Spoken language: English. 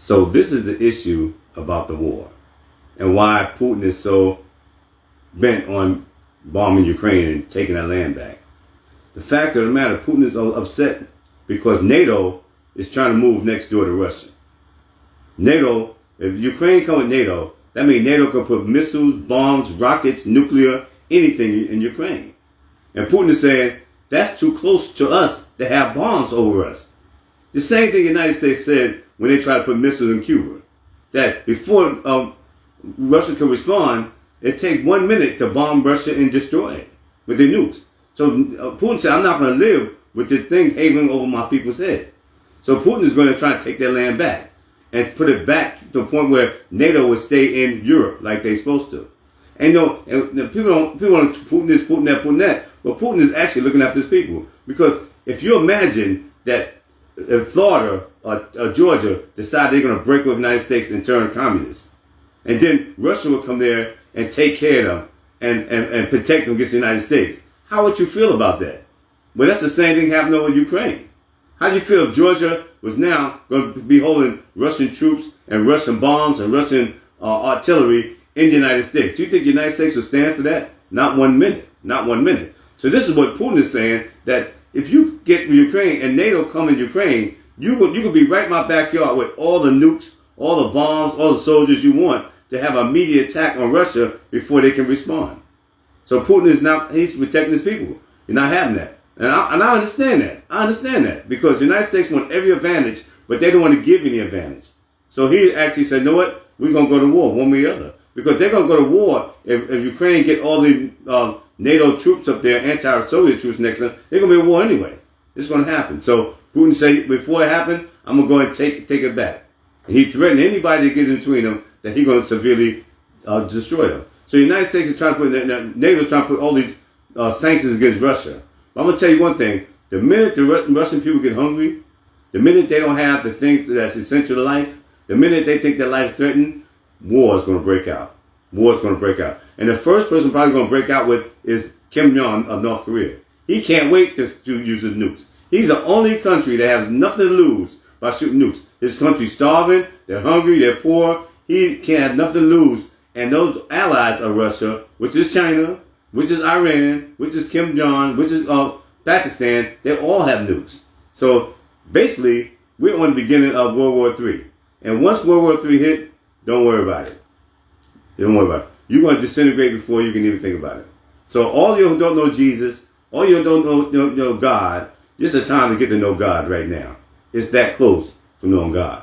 So this is the issue about the war and why Putin is so bent on bombing Ukraine and taking that land back. The fact of the matter, Putin is upset because NATO is trying to move next door to Russia. NATO, if Ukraine comes with NATO, that means NATO can put missiles, bombs, rockets, nuclear, anything in Ukraine. And Putin is saying, that's too close to us to have bombs over us. The same thing the United States said when they tried to put missiles in Cuba. That before Russia can respond, it takes 1 minute to bomb Russia and destroy it with their nukes. So Putin said, I'm not going to live with this thing hanging over my people's head. So Putin is going to try to take their land back and put it back to the point where NATO would stay in Europe like they're supposed to. And people want Putin this, Putin that, Putin that. But Putin is actually looking after his people. Because if you imagine that if Florida or Georgia decide they're going to break with the United States and turn communist, and then Russia will come there and take care of them and protect them against the United States, how would you feel about that? Well, that's the same thing happening over Ukraine. How do you feel if Georgia was now going to be holding Russian troops and Russian bombs and Russian artillery in the United States? Do you think the United States would stand for that? Not 1 minute. Not 1 minute. So this is what Putin is saying, that if you get Ukraine and NATO come in Ukraine, you could be right in my backyard with all the nukes, all the bombs, all the soldiers you want to have an immediate attack on Russia before they can respond. So Putin is now, he's protecting his people. He's not having that. And I understand that. I understand that because the United States want every advantage, but they don't want to give any advantage. So he actually said, you know what? We're going to go to war one way or the other. Because they're going to go to war if Ukraine get all the NATO troops up there, anti-Soviet troops next to them, they're going to be a war anyway. It's going to happen. So Putin said, before it happened, I'm going to go and take it back. And he threatened anybody to get in between them that he's going to severely destroy them. So the United States is trying to put, NATO is trying to put all these sanctions against Russia. But I'm going to tell you one thing. The minute the Russian people get hungry, the minute they don't have the things that's essential to life, the minute they think their life's threatened, war is going to break out. War is going to break out. And the first person probably going to break out with is Kim Jong of North Korea. He can't wait to use his nukes. He's the only country that has nothing to lose by shooting nukes. His country's starving, they're hungry, they're poor. He can't have nothing to lose. And those allies of Russia, which is China, which is Iran, which is Kim Jong, which is Pakistan, they all have nukes. So basically, we're on the beginning of World War III. And once World War III hit, don't worry about it. Don't worry about it. You're going to disintegrate before you can even think about it. So all you who don't know Jesus, all you who don't know God, this is a time to get to know God right now. It's that close to knowing God.